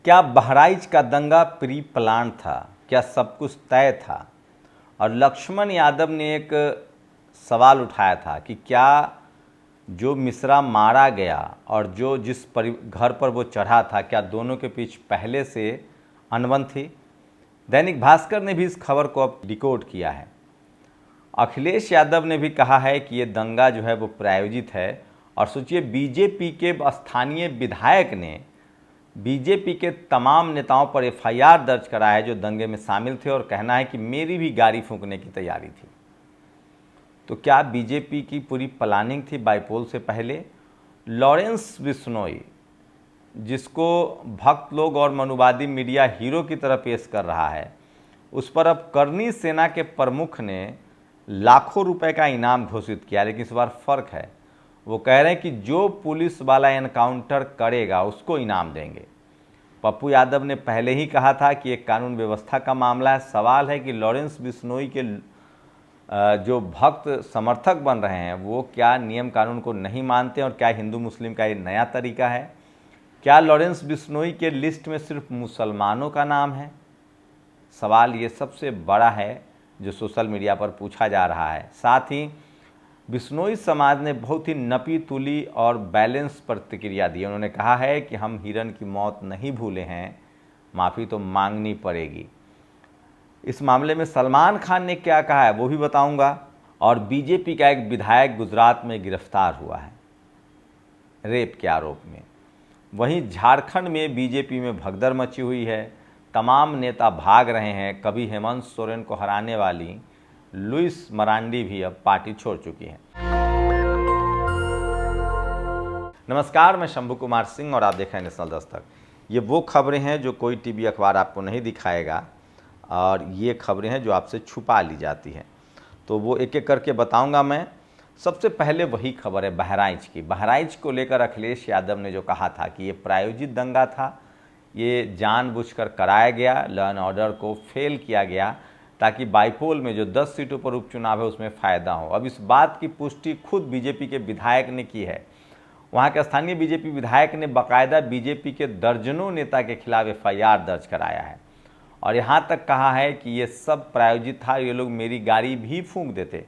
क्या बहराइच का दंगा प्री प्लान था? क्या सब कुछ तय था? और लक्ष्मण यादव ने एक सवाल उठाया था कि क्या जो मिश्रा मारा गया और जो जिस घर पर वो चढ़ा था, क्या दोनों के बीच पहले से अनबन थी? दैनिक भास्कर ने भी इस खबर को अब डिकोड किया है। अखिलेश यादव ने भी कहा है कि ये दंगा जो है वो प्रायोजित है। और सोचिए, बीजेपी के स्थानीय विधायक ने बीजेपी के तमाम नेताओं पर एफआईआर दर्ज कराया है जो दंगे में शामिल थे, और कहना है कि मेरी भी गाड़ी फूंकने की तैयारी थी। तो क्या बीजेपी की पूरी प्लानिंग थी बाईपोल से पहले? लॉरेंस बिश्नोई, जिसको भक्त लोग और मनुवादी मीडिया हीरो की तरह पेश कर रहा है, उस पर अब करनी सेना के प्रमुख ने लाखों रुपए का इनाम घोषित किया। लेकिन इस बार फर्क है, वो कह रहे हैं कि जो पुलिस वाला एनकाउंटर करेगा उसको इनाम देंगे। पप्पू यादव ने पहले ही कहा था कि एक कानून व्यवस्था का मामला है। सवाल है कि लॉरेंस बिश्नोई के जो भक्त समर्थक बन रहे हैं वो क्या नियम कानून को नहीं मानते, और क्या हिंदू मुस्लिम का ये नया तरीका है? क्या लॉरेंस बिश्नोई के लिस्ट में सिर्फ मुसलमानों का नाम है? सवाल ये सबसे बड़ा है जो सोशल मीडिया पर पूछा जा रहा है। साथ ही बिश्नोई समाज ने बहुत ही नपी तुली और बैलेंस प्रतिक्रिया दी। उन्होंने कहा है कि हम हिरन की मौत नहीं भूले हैं, माफ़ी तो मांगनी पड़ेगी। इस मामले में सलमान खान ने क्या कहा है वो भी बताऊंगा। और बीजेपी का एक विधायक गुजरात में गिरफ्तार हुआ है रेप के आरोप में। वहीं झारखंड में बीजेपी में भगदड़ मची हुई है, तमाम नेता भाग रहे हैं। कभी हेमंत सोरेन को हराने वाली लुइस मरांडी भी अब पार्टी छोड़ चुकी है। नमस्कार, मैं शंभू कुमार सिंह और आप देख रहे हैं नेशनल दस्तक। ये वो खबरें हैं जो कोई टीवी अखबार आपको नहीं दिखाएगा, और ये खबरें हैं जो आपसे छुपा ली जाती हैं। तो वो एक एक करके बताऊंगा मैं। सबसे पहले वही खबर है बहराइच की। बहराइच को लेकर अखिलेश यादव ने जो कहा था कि ये प्रायोजित दंगा था, ये जानबूझकर कराया गया, लॉ एंड ऑर्डर को फेल किया गया ताकि बाईपोल में जो 10 सीटों पर उपचुनाव है उसमें फ़ायदा हो। अब इस बात की पुष्टि खुद बीजेपी के विधायक ने की है। वहाँ के स्थानीय बीजेपी विधायक ने बाकायदा बीजेपी के दर्जनों नेता के खिलाफ एफआईआर दर्ज कराया है, और यहाँ तक कहा है कि ये सब प्रायोजित था, ये लोग मेरी गाड़ी भी फूंक देते।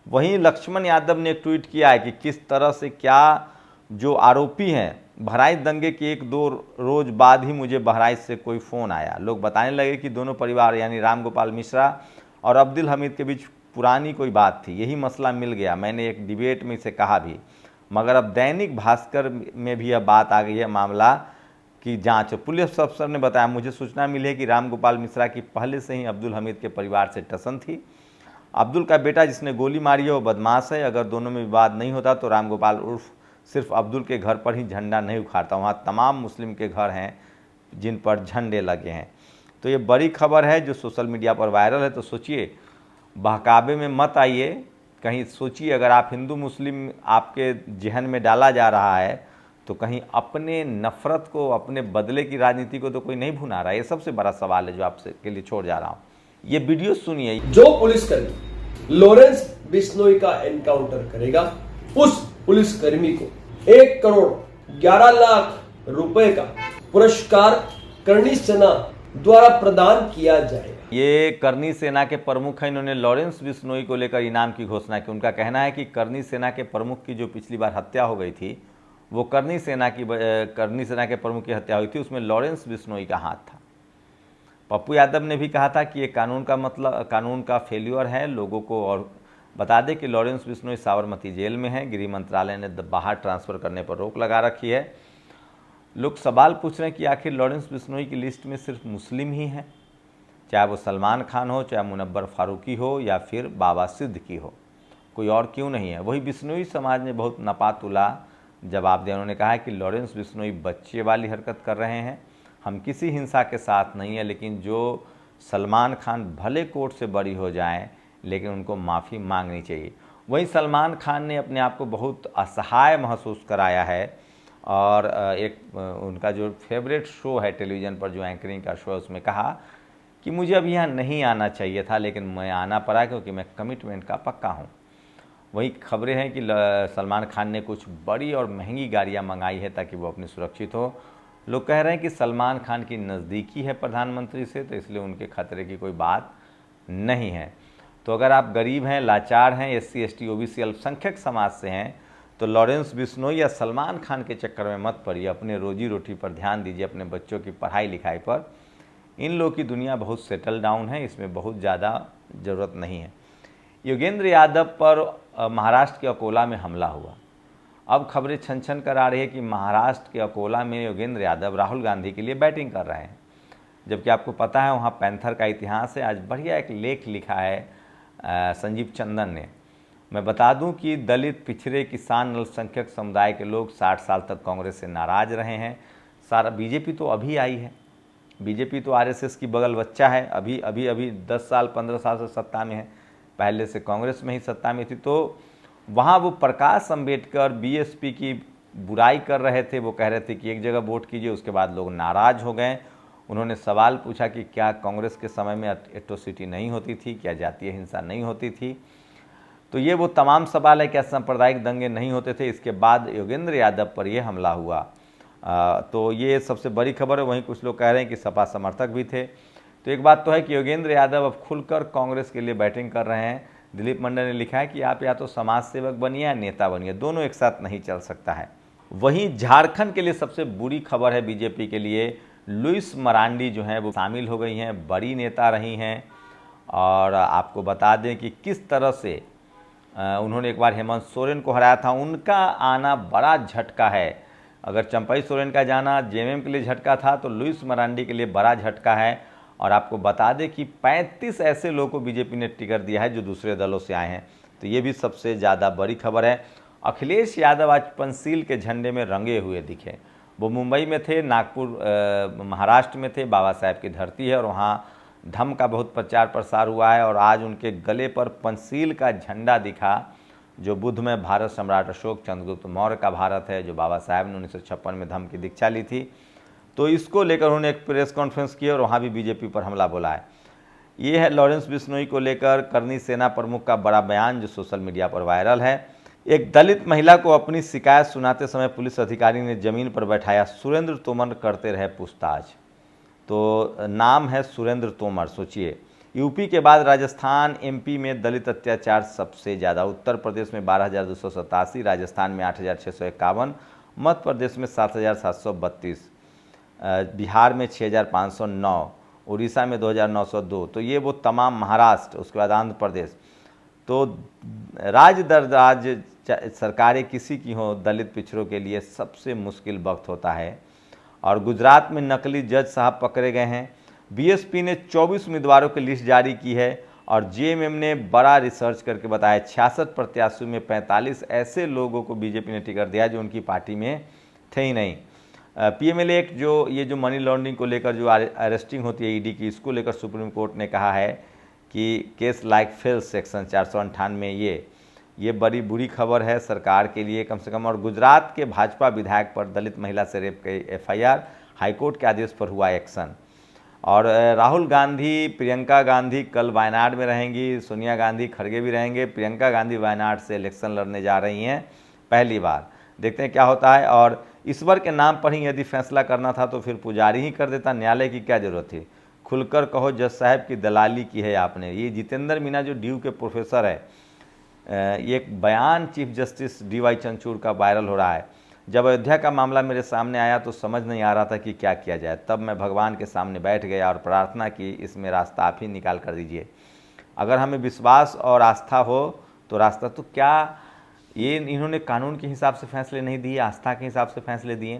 वहीं लक्ष्मण यादव ने ट्वीट किया है कि किस तरह से क्या जो आरोपी हैं, बहराइच दंगे के 1-2 रोज बाद ही मुझे बहराइच से कोई फ़ोन आया। लोग बताने लगे कि दोनों परिवार यानी रामगोपाल मिश्रा और अब्दुल हमीद के बीच पुरानी कोई बात थी, यही मसला मिल गया। मैंने एक डिबेट में इसे कहा भी, मगर अब दैनिक भास्कर में भी अब बात आ गई है मामला की जांच। पुलिस अफसर ने बताया, मुझे सूचना मिली है कि रामगोपाल मिश्रा की पहले से ही अब्दुल हमीद के परिवार से टसन थी। अब्दुल का बेटा जिसने गोली मारी है वो बदमाश है। अगर दोनों में विवाद नहीं होता तो रामगोपाल उर्फ सिर्फ अब्दुल के घर पर ही झंडा नहीं उखाड़ता, वहाँ तमाम मुस्लिम के घर हैं जिन पर झंडे लगे हैं। तो ये बड़ी खबर है जो सोशल मीडिया पर वायरल है। तो सोचिए, बहकावे में मत आइए कहीं। सोचिए, अगर आप हिंदू मुस्लिम आपके जहन में डाला जा रहा है तो कहीं अपने नफरत को, अपने बदले की राजनीति को तो कोई नहीं भुना रहा है। ये सबसे बड़ा सवाल है जो आपसे के लिए छोड़ जा रहा हूँ। ये वीडियो सुनिए। जो पुलिसकर्मी लॉरेंस बिश्नोई का एनकाउंटर करेगा, उस पुलिसकर्मी को 1 करोड़ 11 लाख रुपए का पुरस्कार करनी सेना द्वारा प्रदान किया जाएगा। ये करनी सेना के प्रमुख हैं, इन्होंने लॉरेंस बिश्नोई को लेकर इनाम की घोषणा की। उनका कहना है कि करनी सेना के प्रमुख की जो पिछली बार हत्या हो गई थी, वो करनी सेना के प्रमुख की हत्या हुई थी, उसमें लॉरेंस बिश्नोई का हाथ था। पप्पू यादव ने भी कहा था कि ये कानून का फेल्यूर है लोगों को। और बता दें कि लॉरेंस बिश्नोई साबरमती जेल में है। गृह मंत्रालय ने बाहर ट्रांसफ़र करने पर रोक लगा रखी है। लोग सवाल पूछ रहे हैं कि आखिर लॉरेंस बिश्नोई की लिस्ट में सिर्फ मुस्लिम ही हैं, चाहे वो सलमान खान हो, चाहे मुनव्वर फारूकी हो, या फिर बाबा सिद्दीकी हो, कोई और क्यों नहीं है? वही बिश्नोई समाज ने बहुत नपातुला जवाब दिया। उन्होंने कहा है कि लॉरेंस बिश्नोई बच्चे वाली हरकत कर रहे हैं, हम किसी हिंसा के साथ नहीं है, लेकिन जो सलमान खान भले कोर्ट से बरी हो जाएं, लेकिन उनको माफ़ी मांगनी चाहिए। वहीं सलमान खान ने अपने आप को बहुत असहाय महसूस कराया है, और एक उनका जो फेवरेट शो है टेलीविज़न पर, जो एंकरिंग का शो है, उसमें कहा कि मुझे अब यहाँ नहीं आना चाहिए था, लेकिन मैं आना पड़ा क्योंकि मैं कमिटमेंट का पक्का हूँ। वही खबरें हैं कि सलमान खान ने कुछ बड़ी और महंगी गाड़ियाँ मंगाई है ताकि वो अपनी सुरक्षित हो। लोग कह रहे हैं कि सलमान खान की नज़दीकी है प्रधानमंत्री से, तो इसलिए उनके खतरे की कोई बात नहीं है। तो अगर आप गरीब हैं, लाचार हैं, SC ST OBC अल्पसंख्यक समाज से हैं, तो लॉरेंस बिश्नोई या सलमान खान के चक्कर में मत पड़िए। अपने रोजी रोटी पर ध्यान दीजिए, अपने बच्चों की पढ़ाई लिखाई पर। इन लोगों की दुनिया बहुत सेटल डाउन है, इसमें बहुत ज़्यादा ज़रूरत नहीं है। योगेंद्र यादव पर महाराष्ट्र के अकोला में हमला हुआ। अब खबरें छन छन कर आ रही है कि महाराष्ट्र के अकोला में योगेंद्र यादव राहुल गांधी के लिए बैटिंग कर रहे हैं, जबकि आपको पता है वहाँ पैंथर का इतिहास है। आज बढ़िया एक लेख लिखा है संजीव चंदन ने। मैं बता दूं कि दलित, पिछड़े, किसान, अल्पसंख्यक समुदाय के लोग 60 साल तक कांग्रेस से नाराज रहे हैं। सारा बीजेपी तो अभी आई है, बीजेपी तो RSS की बगल बच्चा है, अभी 10 साल 15 साल से सत्ता में है, पहले से कांग्रेस में ही सत्ता में थी। तो वहाँ वो प्रकाश अम्बेडकर BSP की बुराई कर रहे थे। वो कह रहे थे कि एक जगह वोट कीजिए, उसके बाद लोग नाराज हो गए। उन्होंने सवाल पूछा कि क्या कांग्रेस के समय में एट्रोसिटी नहीं होती थी, क्या जातीय हिंसा नहीं होती थी। तो ये वो तमाम सवाल है, क्या सांप्रदायिक दंगे नहीं होते थे। इसके बाद योगेंद्र यादव पर यह हमला हुआ। तो ये सबसे बड़ी खबर है। वहीं कुछ लोग कह रहे हैं कि सपा समर्थक भी थे। तो एक बात तो है कि योगेंद्र यादव अब खुलकर कांग्रेस के लिए बैटिंग कर रहे हैं। दिलीप मंडल ने लिखा है कि आप या तो समाज सेवक बनिए या नेता बनिए, दोनों एक साथ नहीं चल सकता है। वहीं झारखंड के लिए सबसे बुरी खबर है बीजेपी के लिए। लुइस मरांडी जो हैं वो शामिल हो गई हैं, बड़ी नेता रही हैं। और आपको बता दें कि किस तरह से उन्होंने एक बार हेमंत सोरेन को हराया था। उनका आना बड़ा झटका है। अगर चंपई सोरेन का जाना JMM के लिए झटका था, तो लुइस मरांडी के लिए बड़ा झटका है। और आपको बता दें कि 35 ऐसे लोगों को बीजेपी ने टिकट दिया है जो दूसरे दलों से आए हैं। तो ये भी सबसे ज़्यादा बड़ी खबर है। अखिलेश यादव आज पंचशील के झंडे में रंगे हुए दिखे। वो मुंबई में थे, नागपुर महाराष्ट्र में थे, बाबा साहेब की धरती है और वहाँ धम्म का बहुत प्रचार प्रसार हुआ है। और आज उनके गले पर पंचशील का झंडा दिखा, जो बुद्ध में भारत सम्राट अशोक चंद्रगुप्त मौर्य का भारत है, जो बाबा साहेब ने 1956 में धम्म की दीक्षा ली थी। तो इसको लेकर उन्होंने एक प्रेस कॉन्फ्रेंस की और वहाँ भी बीजेपी पर हमला बोला है। ये है लॉरेंस बिश्नोई को लेकर करनी सेना प्रमुख का बड़ा बयान, जो सोशल मीडिया पर वायरल है। एक दलित महिला को अपनी शिकायत सुनाते समय पुलिस अधिकारी ने जमीन पर बैठाया। सुरेंद्र तोमर करते रहे पूछताछ। तो नाम है सुरेंद्र तोमर। सोचिए, यूपी के बाद राजस्थान, MP में दलित अत्याचार सबसे ज़्यादा। उत्तर प्रदेश में 12,287, राजस्थान में 8,651, मध्य प्रदेश में 7,732, बिहार में 6,509, उड़ीसा में 2,902। तो ये वो तमाम, महाराष्ट्र, उसके बाद आंध्र प्रदेश। तो राज्य दर राज्य सरकारें किसी की हो, दलित पिछड़ों के लिए सबसे मुश्किल वक्त होता है। और गुजरात में नकली जज साहब पकड़े गए हैं। BSP ने 24 उम्मीदवारों की लिस्ट जारी की है और JMM ने बड़ा रिसर्च करके बताया 66 प्रत्याशियों में 45 ऐसे लोगों को बीजेपी ने टिकट दिया जो उनकी पार्टी में थे ही नहीं। PMLA एक्ट, जो ये जो मनी लॉन्ड्रिंग को लेकर जो अरेस्टिंग होती है ED की, इसको लेकर सुप्रीम कोर्ट ने कहा है कि केस लाइक फेल सेक्शन 498 ये बड़ी बुरी खबर है सरकार के लिए कम से कम। और गुजरात के भाजपा विधायक पर दलित महिला से रेप के FIR, हाईकोर्ट के आदेश पर हुआ एक्शन। और राहुल गांधी, प्रियंका गांधी कल वायनाड में रहेंगी, सोनिया गांधी खड़गे भी रहेंगे। प्रियंका गांधी वायनाड से इलेक्शन लड़ने जा रही हैं पहली बार। देखते हैं क्या होता है। और ईश्वर के नाम पर ही यदि फैसला करना था तो फिर पुजारी ही कर देता, न्यायालय की क्या जरूरत थी। खुलकर कहो जज साहब की दलाली की है आपने। ये जितेंद्र मीना जो ड्यू के प्रोफेसर है, ये एक बयान चीफ जस्टिस DY चंद्रचूड़ का वायरल हो रहा है। जब अयोध्या का मामला मेरे सामने आया तो समझ नहीं आ रहा था कि क्या किया जाए। तब मैं भगवान के सामने बैठ गया और प्रार्थना की, इसमें रास्ता आप ही निकाल कर दीजिए। अगर हमें विश्वास और आस्था हो तो रास्ता, तो क्या ये इन्होंने कानून के हिसाब से फैसले नहीं दिए, आस्था के हिसाब से फैसले दिए।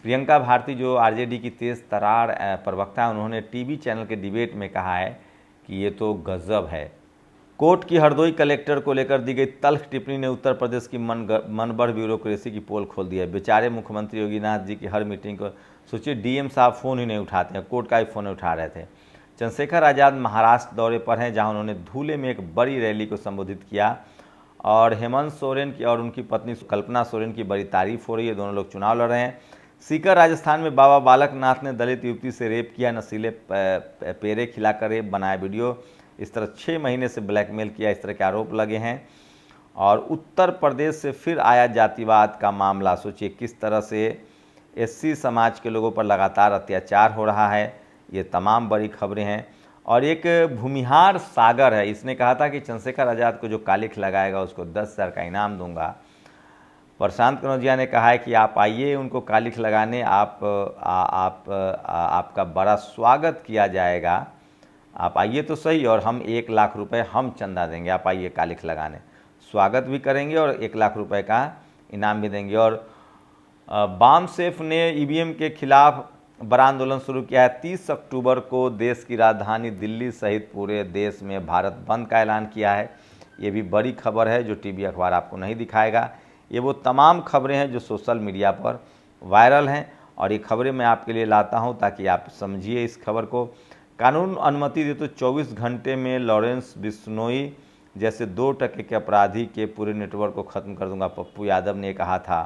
प्रियंका भारती जो RJD की तेज़ तरार प्रवक्ता है, उन्होंने TV चैनल के डिबेट में कहा है कि ये तो गजब है। कोर्ट की हरदोई कलेक्टर को लेकर दी गई तल्ख टिप्पणी ने उत्तर प्रदेश की मनगढ़ ब्यूरोक्रेसी की पोल खोल दी है। बेचारे मुख्यमंत्री योगीनाथ जी की हर मीटिंग को, सोचिए DM साहब फ़ोन ही नहीं उठाते हैं, कोर्ट का ही फ़ोन उठा रहे थे। चंद्रशेखर आज़ाद महाराष्ट्र दौरे पर हैं, जहां उन्होंने धूले में एक बड़ी रैली को संबोधित किया। और हेमंत सोरेन की और उनकी पत्नी कल्पना सोरेन की बड़ी तारीफ हो रही है। दोनों लोग चुनाव लड़ रहे हैं। सीकर राजस्थान में बाबा बालक नाथ ने दलित युवती से रेप किया, नशीले पेरे खिलाकर रेप बनाया वीडियो, इस तरह 6 महीने से ब्लैकमेल किया, इस तरह के आरोप लगे हैं। और उत्तर प्रदेश से फिर आया जातिवाद का मामला। सोचिए किस तरह से एससी समाज के लोगों पर लगातार अत्याचार हो रहा है। ये तमाम बड़ी खबरें हैं। और एक भूमिहार सागर है, इसने कहा था कि चंद्रशेखर आज़ाद को जो कालिख लगाएगा उसको 10,000 का इनाम दूंगा। प्रशांत कनौजिया ने कहा है कि आप आइए उनको कालिख लगाने, आपका बड़ा स्वागत किया जाएगा। आप आइए तो सही, और हम 1 लाख रुपए हम चंदा देंगे, आप आइए कालिख लगाने, स्वागत भी करेंगे और 1 लाख रुपए का इनाम भी देंगे। और बामसेफ ने ईवीएम के खिलाफ बड़ा आंदोलन शुरू किया है। 30 अक्टूबर को देश की राजधानी दिल्ली सहित पूरे देश में भारत बंद का ऐलान किया है। ये भी बड़ी खबर है जो टीवी अखबार आपको नहीं दिखाएगा। ये वो तमाम खबरें हैं जो सोशल मीडिया पर वायरल हैं, और ये खबरें मैं आपके लिए लाता हूं ताकि आप समझिए इस खबर को। कानून अनुमति दे तो 24 घंटे में लॉरेंस बिश्नोई जैसे 2% के अपराधी के पूरे नेटवर्क को ख़त्म कर दूंगा, पप्पू यादव ने कहा था।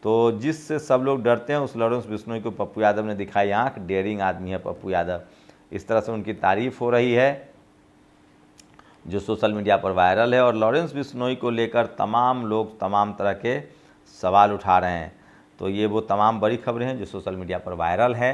तो जिससे सब लोग डरते हैं उस लॉरेंस बिश्नोई को पप्पू यादव ने दिखाई आंख। डेयरिंग आदमी है पप्पू यादव, इस तरह से उनकी तारीफ हो रही है जो सोशल मीडिया पर वायरल है। और लॉरेंस बिश्नोई को लेकर तमाम लोग तमाम तरह के सवाल उठा रहे हैं। तो ये वो तमाम बड़ी खबरें हैं जो सोशल मीडिया पर वायरल है।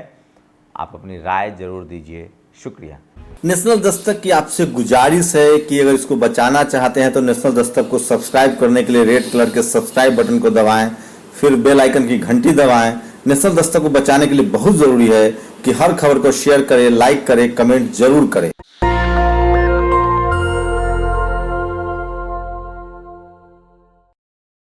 आप अपनी राय जरूर दीजिए। शुक्रिया। नेशनल दस्तक की आपसे गुजारिश है कि अगर इसको बचाना चाहते हैं तो नेशनल दस्तक को सब्सक्राइब करने के लिए रेड कलर के सब्सक्राइब बटन को दबाएं, फिर बेल आइकन की घंटी दबाएं। नेशनल दस्तक को बचाने के लिए बहुत जरूरी है कि हर खबर को शेयर करें, लाइक करें, कमेंट जरूर करें।